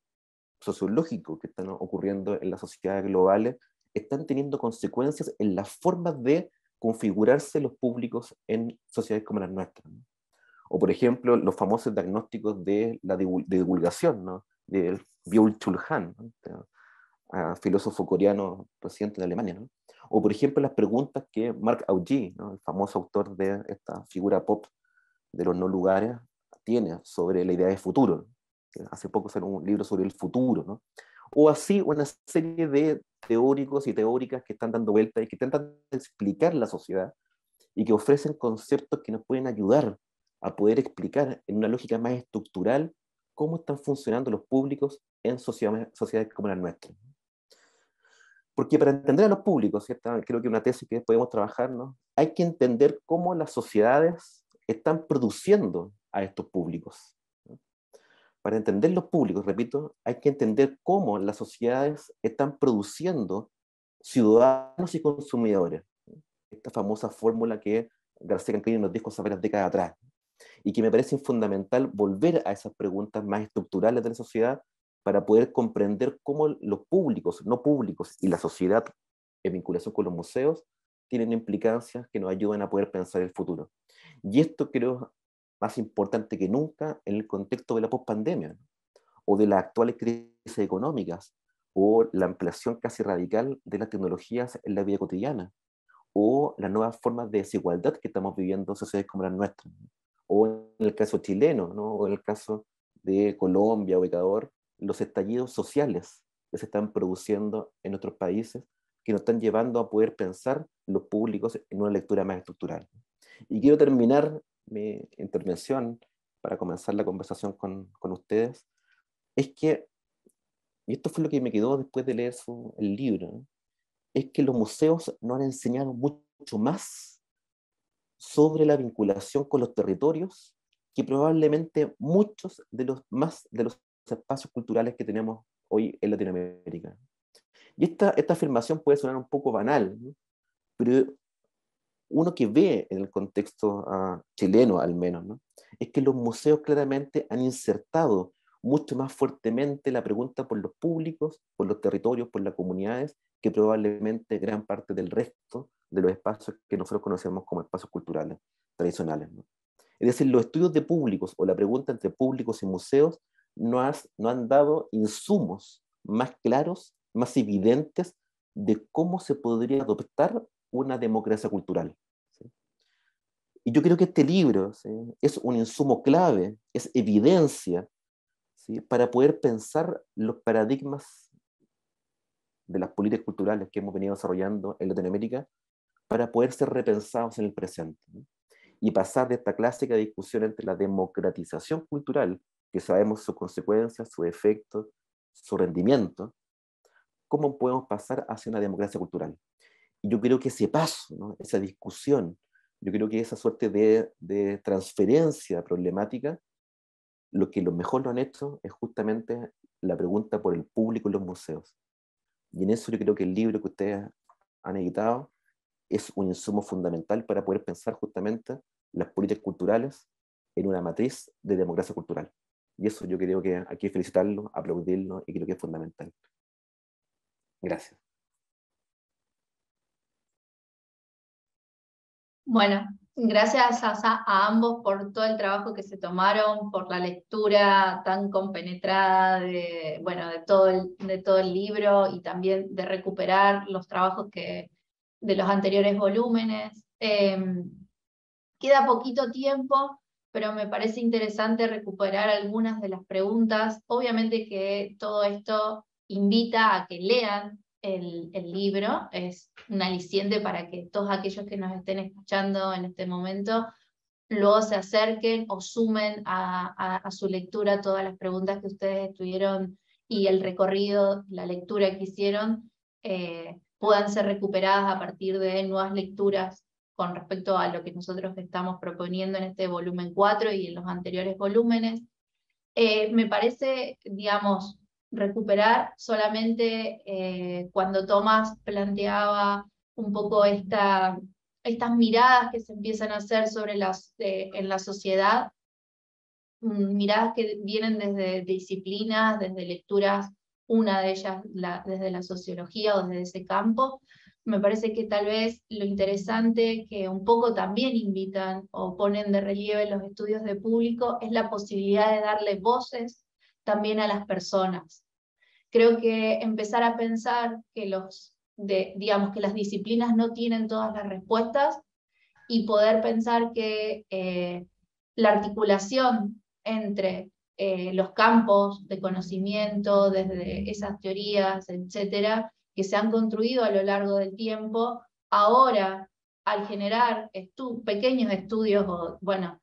sociológicos que están ocurriendo en las sociedades globales están teniendo consecuencias en las formas de configurarse los públicos en sociedades como las nuestras, ¿no? O, por ejemplo, los famosos diagnósticos de la divulgación, ¿no?, de Byung-Chul Han, ¿no?, filósofo coreano residente en Alemania, ¿no? O, por ejemplo, las preguntas que Mark Augé, ¿no?, el famoso autor de esta figura pop de los no lugares, tiene sobre la idea de futuro, ¿no? Hace poco salió un libro sobre el futuro, ¿no? O así una serie de teóricos y teóricas que están dando vueltas y que intentan explicar la sociedad y que ofrecen conceptos que nos pueden ayudar a poder explicar en una lógica más estructural cómo están funcionando los públicos en sociedades como las nuestras. Porque para entender a los públicos, ¿cierto? Creo que una tesis que podemos trabajar, ¿no? Hay que entender cómo las sociedades están produciendo a estos públicos, ¿no? Para entender los públicos, repito, hay que entender cómo las sociedades están produciendo ciudadanos y consumidores. Esta famosa fórmula que García Canclini nos dijo hace varias décadas atrás, y que me parece fundamental volver a esas preguntas más estructurales de la sociedad para poder comprender cómo los públicos, no públicos, y la sociedad en vinculación con los museos tienen implicancias que nos ayudan a poder pensar el futuro. Y esto creo más importante que nunca en el contexto de la pospandemia, ¿no? O de las actuales crisis económicas, o la ampliación casi radical de las tecnologías en la vida cotidiana, o las nuevas formas de desigualdad que estamos viviendo en sociedades como las nuestras, ¿no? O en el caso chileno, ¿no? O en el caso de Colombia o Ecuador, los estallidos sociales que se están produciendo en otros países, que nos están llevando a poder pensar los públicos en una lectura más estructural. Y quiero terminar mi intervención para comenzar la conversación con ustedes, es que, y esto fue lo que me quedó después de leer el libro, ¿no? Es que los museos nos han enseñado mucho más sobre la vinculación con los territorios que probablemente muchos de los espacios culturales que tenemos hoy en Latinoamérica. Y esta afirmación puede sonar un poco banal, ¿no? Pero uno que ve en el contexto chileno al menos, ¿no? Es que los museos claramente han insertado mucho más fuertemente la pregunta por los públicos, por los territorios, por las comunidades, que probablemente gran parte del resto de los espacios que nosotros conocemos como espacios culturales tradicionales, ¿no? Es decir, los estudios de públicos o la pregunta entre públicos y museos no han dado insumos más claros, más evidentes de cómo se podría adoptar una democracia cultural, ¿sí? Y yo creo que este libro, ¿sí?, es un insumo clave, es evidencia, ¿sí?, para poder pensar los paradigmas de las políticas culturales que hemos venido desarrollando en Latinoamérica para poder ser repensados en el presente, ¿no? Y pasar de esta clásica discusión entre la democratización cultural, que sabemos sus consecuencias, sus efectos, su rendimiento, cómo podemos pasar hacia una democracia cultural. Y yo creo que ese paso, ¿no?, esa discusión, yo creo que esa suerte de transferencia problemática, lo que lo mejor lo han hecho es justamente la pregunta por el público en los museos. Y en eso yo creo que el libro que ustedes han editado es un insumo fundamental para poder pensar justamente las políticas culturales en una matriz de democracia cultural. Y eso yo creo que hay que felicitarlo, aplaudirlo, y creo que es fundamental. Gracias. Bueno, gracias a ambos por todo el trabajo que se tomaron, por la lectura tan compenetrada de, bueno, de todo el libro, y también de recuperar los trabajos de los anteriores volúmenes. Queda poquito tiempo, pero me parece interesante recuperar algunas de las preguntas. Obviamente que todo esto invita a que lean el libro, es un aliciente para que todos aquellos que nos estén escuchando en este momento luego se acerquen o sumen a su lectura todas las preguntas que ustedes estuvieron, y el recorrido, la lectura que hicieron, puedan ser recuperadas a partir de nuevas lecturas con respecto a lo que nosotros estamos proponiendo en este volumen 4 y en los anteriores volúmenes. Me parece, digamos, recuperar solamente cuando Tomás planteaba un poco estas miradas que se empiezan a hacer sobre en la sociedad, miradas que vienen desde disciplinas, desde lecturas, una de ellas desde la sociología o desde ese campo. Me parece que tal vez lo interesante que un poco también invitan o ponen de relieve los estudios de público es la posibilidad de darle voces también a las personas. Creo que empezar a pensar que digamos, que las disciplinas no tienen todas las respuestas, y poder pensar que la articulación entre los campos de conocimiento, desde esas teorías, etcétera, que se han construido a lo largo del tiempo, ahora, al generar pequeños estudios, o, bueno,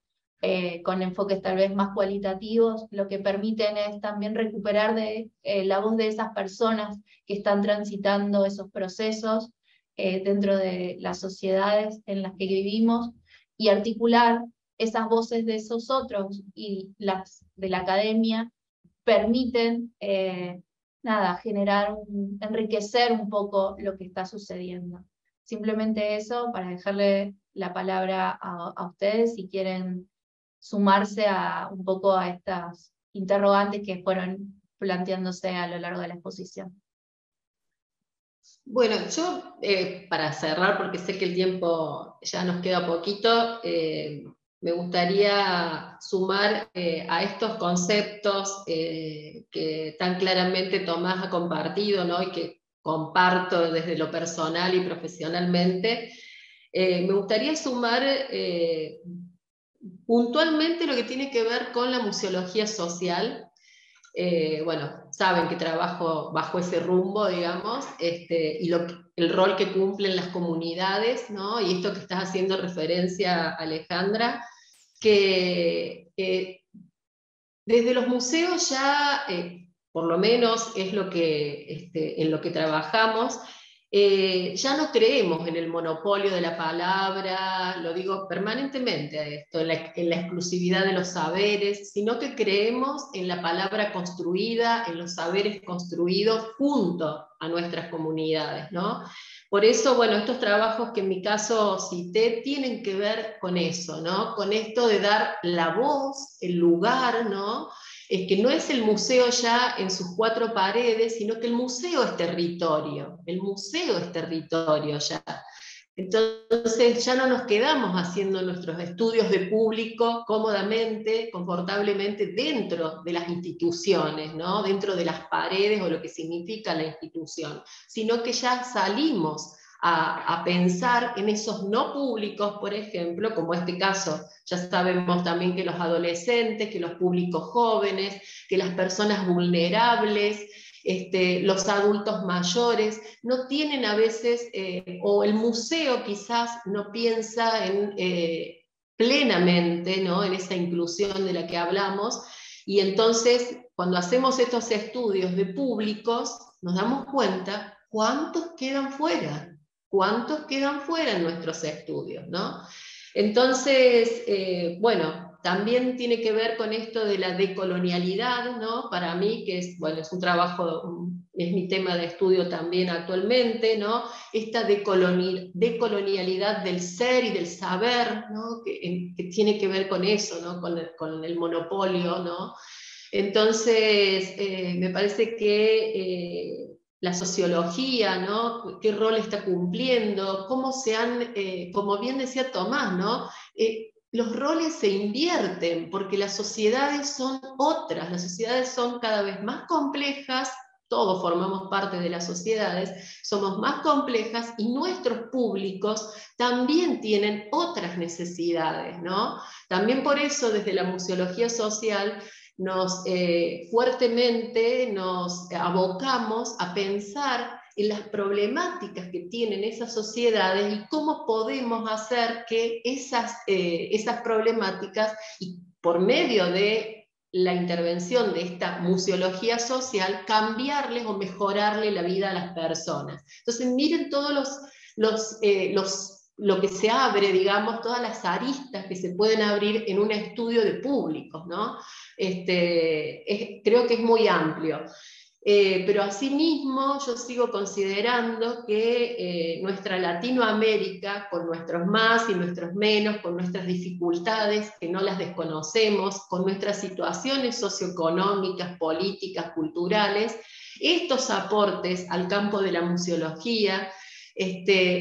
con enfoques tal vez más cualitativos, lo que permiten es también recuperar la voz de esas personas que están transitando esos procesos dentro de las sociedades en las que vivimos, y articular esas voces de esos otros y las de la academia permiten enriquecer un poco lo que está sucediendo. Simplemente eso, para dejarle la palabra a ustedes si quieren sumarse un poco a estas interrogantes que fueron planteándose a lo largo de la exposición. Bueno, yo para cerrar, porque sé que el tiempo ya nos queda poquito, me gustaría sumar a estos conceptos que tan claramente Tomás ha compartido, ¿no? Y que comparto desde lo personal y profesionalmente. Me gustaría sumar puntualmente lo que tiene que ver con la museología social. Bueno, saben que trabajo bajo ese rumbo, digamos, y el rol que cumplen las comunidades, ¿no? Y esto que estás haciendo referencia, Alejandra, que desde los museos ya, por lo menos es lo que, en lo que trabajamos, ya no creemos en el monopolio de la palabra, lo digo permanentemente a esto, en la exclusividad de los saberes, sino que creemos en la palabra construida, en los saberes construidos junto a nuestras comunidades, ¿no? Por eso, bueno, estos trabajos que en mi caso cité tienen que ver con eso, ¿no? Con esto de dar la voz, el lugar, ¿no? Es que no es el museo ya en sus cuatro paredes, sino que el museo es territorio ya. Entonces ya no nos quedamos haciendo nuestros estudios de público cómodamente, confortablemente dentro de las instituciones, ¿no? Dentro de las paredes o lo que significa la institución, sino que ya salimos a pensar en esos no públicos, por ejemplo, como este caso, ya sabemos también que los adolescentes, que los públicos jóvenes, que las personas vulnerables, los adultos mayores, no tienen a veces, o el museo quizás no piensa plenamente, ¿no? En esa inclusión de la que hablamos, y entonces cuando hacemos estos estudios de públicos, nos damos cuenta cuántos quedan fuera en nuestros estudios, ¿no? Entonces, bueno, también tiene que ver con esto de la decolonialidad, ¿no? Para mí, que es, bueno, es un trabajo, es mi tema de estudio también actualmente, ¿no? Esta decolonialidad del ser y del saber, ¿no? Que tiene que ver con eso, ¿no? Con el monopolio, ¿no? Entonces, me parece que la sociología, ¿no? ¿Qué rol está cumpliendo? ¿Cómo como bien decía Tomás, ¿no? Los roles se invierten porque las sociedades son otras, las sociedades son cada vez más complejas, todos formamos parte de las sociedades, somos más complejas y nuestros públicos también tienen otras necesidades, ¿no? También por eso desde la museología social fuertemente nos abocamos a pensar en las problemáticas que tienen esas sociedades y cómo podemos hacer que esas problemáticas, y por medio de la intervención de esta museología social, cambiarles o mejorarle la vida a las personas. Entonces miren todos lo que se abre, digamos, todas las aristas que se pueden abrir en un estudio de públicos, ¿no? Creo que es muy amplio. Pero asimismo yo sigo considerando que nuestra Latinoamérica, con nuestros más y nuestros menos, con nuestras dificultades que no las desconocemos, con nuestras situaciones socioeconómicas, políticas, culturales, estos aportes al campo de la museología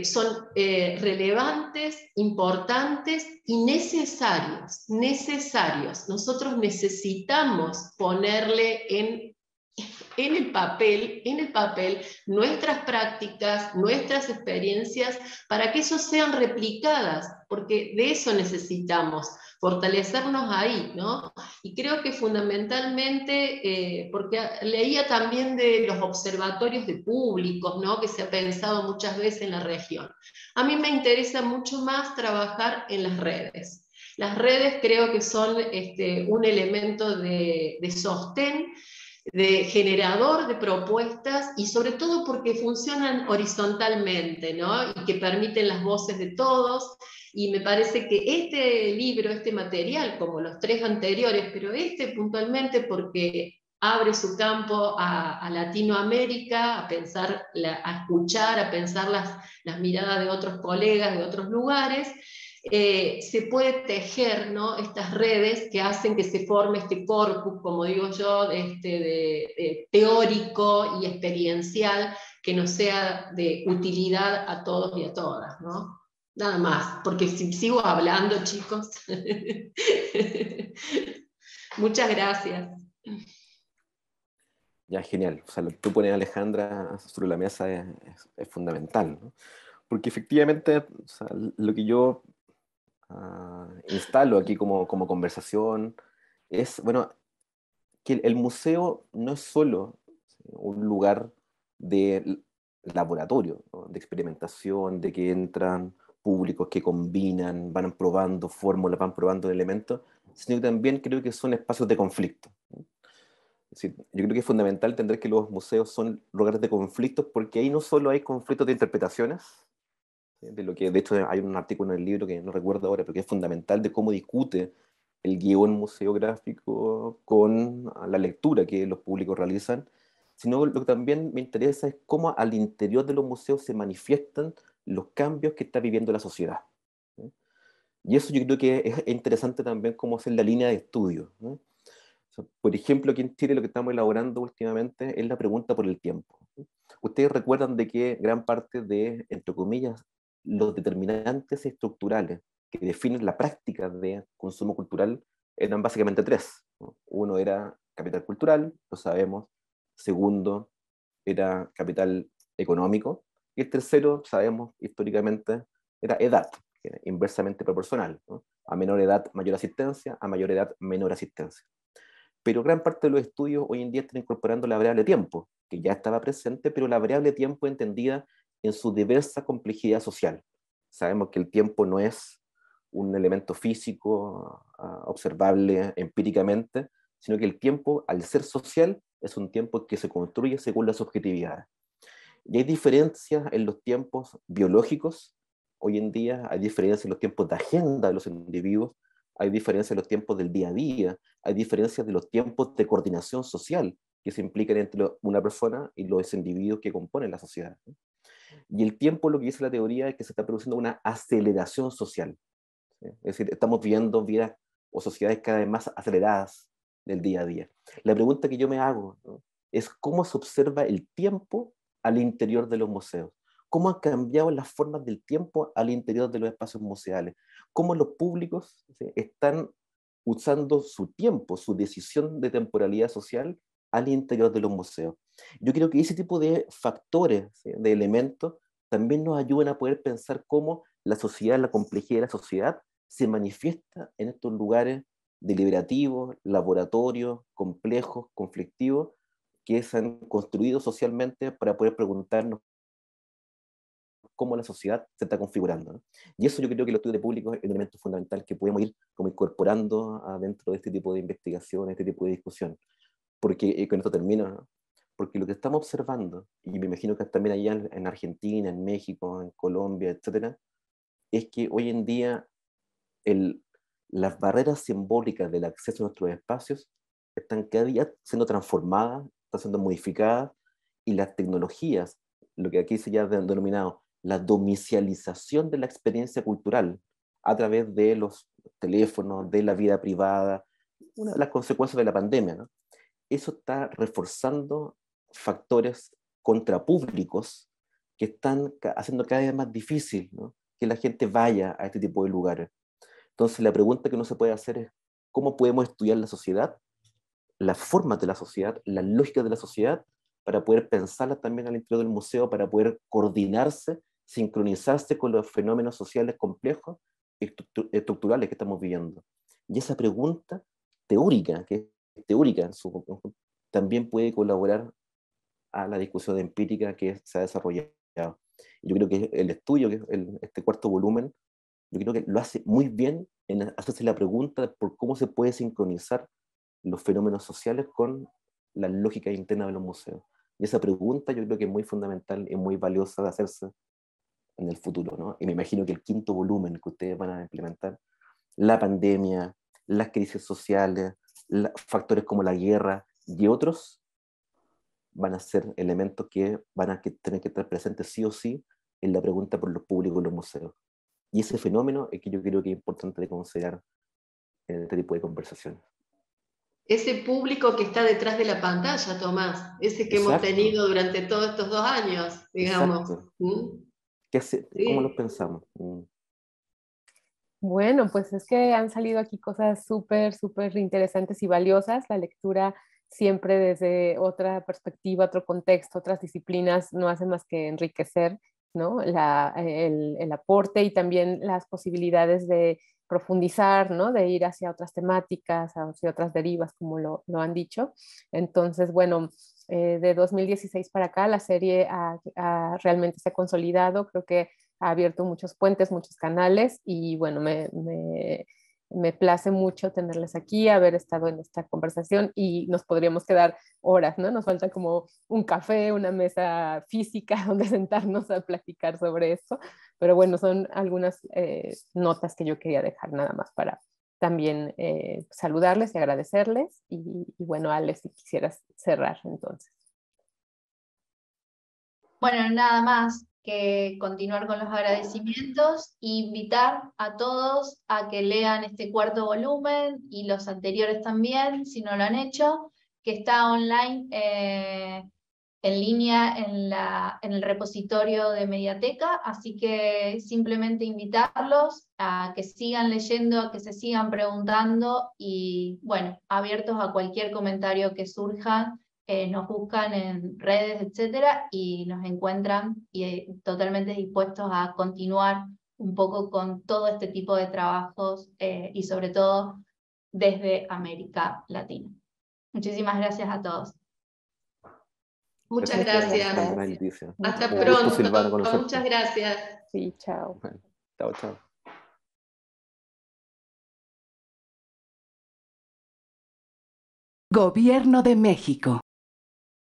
son relevantes, importantes y necesarios. Nosotros necesitamos ponerle en en el papel nuestras prácticas, nuestras experiencias, para que eso sean replicadas, porque de eso necesitamos, fortalecernos ahí, ¿no? Y creo que fundamentalmente, porque leía también de los observatorios de públicos, ¿no? Que se ha pensado muchas veces en la región. A mí me interesa mucho más trabajar en las redes. Las redes creo que son un elemento de sostén, de generador de propuestas y sobre todo porque funcionan horizontalmente, ¿no? Y que permiten las voces de todos. Y me parece que este libro, este material, como los tres anteriores, pero este puntualmente porque abre su campo a Latinoamérica, a pensar, a escuchar, a pensar las miradas de otros colegas de otros lugares, se puede tejer, ¿no? Estas redes que hacen que se forme este corpus, como digo yo, de teórico y experiencial, que nos sea de utilidad a todos y a todas, ¿no? Nada más, porque si sigo hablando, chicos. Muchas gracias. Ya, genial. O sea, lo que tú pones, Alejandra, sobre la mesa es fundamental, ¿no? Porque efectivamente, o sea, lo que yo instalo aquí como conversación es, bueno, que el museo no es solo un lugar de laboratorio, ¿no? De experimentación, de que entran públicos que combinan, van probando fórmulas, van probando elementos, sino que también creo que son espacios de conflicto, ¿no? Es decir, yo creo que es fundamental entender que los museos son lugares de conflictos porque ahí no solo hay conflictos de interpretaciones, ¿sí? De lo que de hecho hay un artículo en el libro que no recuerdo ahora, pero que es fundamental de cómo discute el guión museográfico con la lectura que los públicos realizan, sino lo que también me interesa es cómo al interior de los museos se manifiestan los cambios que está viviendo la sociedad, ¿sí? Y eso yo creo que es interesante también cómo hacer la línea de estudio, ¿no? O sea, por ejemplo, aquí en Chile lo que estamos elaborando últimamente es la pregunta por el tiempo. Ustedes recuerdan de que gran parte de, entre comillas, los determinantes estructurales que definen la práctica de consumo cultural eran básicamente tres, ¿no? Uno era capital cultural, lo sabemos. Segundo era capital económico. Y el tercero, sabemos históricamente, era edad, que era inversamente proporcional, ¿no? A menor edad, mayor asistencia; a mayor edad, menor asistencia. Pero gran parte de los estudios hoy en día están incorporando la variable tiempo, que ya estaba presente, pero la variable tiempo entendida en su diversa complejidad social. Sabemos que el tiempo no es un elemento físico observable empíricamente, sino que el tiempo, al ser social, es un tiempo que se construye según las subjetividades. Y hay diferencias en los tiempos biológicos. Hoy en día hay diferencias en los tiempos de agenda de los individuos, hay diferencias en los tiempos del día a día, hay diferencias de los tiempos de coordinación social que se implican entre una persona y los individuos que componen la sociedad, ¿no? Y el tiempo, lo que dice la teoría, es que se está produciendo una aceleración social, ¿sí? Es decir, estamos viviendo vidas o sociedades cada vez más aceleradas del día a día. La pregunta que yo me hago, ¿no?, es cómo se observa el tiempo al interior de los museos. ¿Cómo han cambiado las formas del tiempo al interior de los espacios museales? ¿Cómo los públicos, ¿sí?, están usando su tiempo, su decisión de temporalidad social al interior de los museos? Yo creo que ese tipo de factores, ¿sí?, de elementos, también nos ayudan a poder pensar cómo la sociedad, la complejidad de la sociedad, se manifiesta en estos lugares deliberativos, laboratorios, complejos, conflictivos, que se han construido socialmente para poder preguntarnos cómo la sociedad se está configurando, ¿no? Y eso yo creo que el estudio de público es un elemento fundamental que podemos ir como incorporando dentro de este tipo de investigación, este tipo de discusión. Porque, con esto termino, ¿no?, porque lo que estamos observando, y me imagino que también allá en Argentina, en México, en Colombia, etcétera, es que hoy en día el, las barreras simbólicas del acceso a nuestros espacios están cada día siendo transformadas, están siendo modificadas, y las tecnologías, lo que aquí se ya ha denominado la domicialización de la experiencia cultural a través de los teléfonos, de la vida privada, una de las consecuencias de la pandemia, ¿no? Eso está reforzando factores contrapúblicos que están haciendo cada vez más difícil, ¿no?, que la gente vaya a este tipo de lugares. Entonces la pregunta que uno se puede hacer es, ¿cómo podemos estudiar la sociedad? las formas de la sociedad, las lógicas de la sociedad, para poder pensarlas también al interior del museo, para poder coordinarse, sincronizarse con los fenómenos sociales complejos y estructurales que estamos viviendo. Y esa pregunta teórica, que es teórica en su conjunto, también puede colaborar a la discusión empírica que se ha desarrollado. Yo creo que el estudio, que este cuarto volumen, yo creo que lo hace muy bien en hacerse la pregunta por cómo se puede sincronizar los fenómenos sociales con la lógica interna de los museos. Y esa pregunta yo creo que es muy fundamental y muy valiosa de hacerse en el futuro, ¿no? Y me imagino que el quinto volumen que ustedes van a implementar, la pandemia, las crisis sociales, factores como la guerra y otros, van a ser elementos que van a tener que estar presentes sí o sí en la pregunta por los públicos en los museos. Y ese fenómeno es que yo creo que es importante de considerar en este tipo de conversaciones. Ese público que está detrás de la pantalla, Tomás, ese que hemos Exacto, tenido durante todos estos 2 años, digamos. exacto. ¿Mm? ¿Cómo los Sí. pensamos? Bueno, pues es que han salido aquí cosas súper, súper interesantes y valiosas. La lectura siempre desde otra perspectiva, otro contexto, otras disciplinas, no hace más que enriquecer, ¿no? El aporte y también las posibilidades de profundizar, ¿no? De ir hacia otras temáticas, hacia otras derivas, como lo han dicho. Entonces, bueno, de 2016 para acá la serie realmente se ha consolidado. Creo que ha abierto muchos puentes, muchos canales y bueno, me place mucho tenerles aquí, haber estado en esta conversación y nos podríamos quedar horas, ¿no? Nos falta como un café, una mesa física donde sentarnos a platicar sobre esto, pero bueno, son algunas notas que yo quería dejar nada más para también saludarles y agradecerles y bueno, Alex, si quisieras cerrar entonces. Bueno, nada más que continuar con los agradecimientos e invitar a todos a que lean este cuarto volumen y los anteriores también, si no lo han hecho, que está online en línea en el repositorio de Mediateca, así que simplemente invitarlos a que sigan leyendo, a que se sigan preguntando y bueno, abiertos a cualquier comentario que surja. Nos buscan en redes, etcétera, y nos encuentran y totalmente dispuestos a continuar un poco con todo este tipo de trabajos y sobre todo desde América Latina. Muchísimas gracias a todos. Muchas Gracias, gracias. Silvana y Leticia. Hasta Un gusto, Silvana, pronto. conocerte. Muchas gracias. Sí, chao. Bueno, chao, chao. Gobierno de México.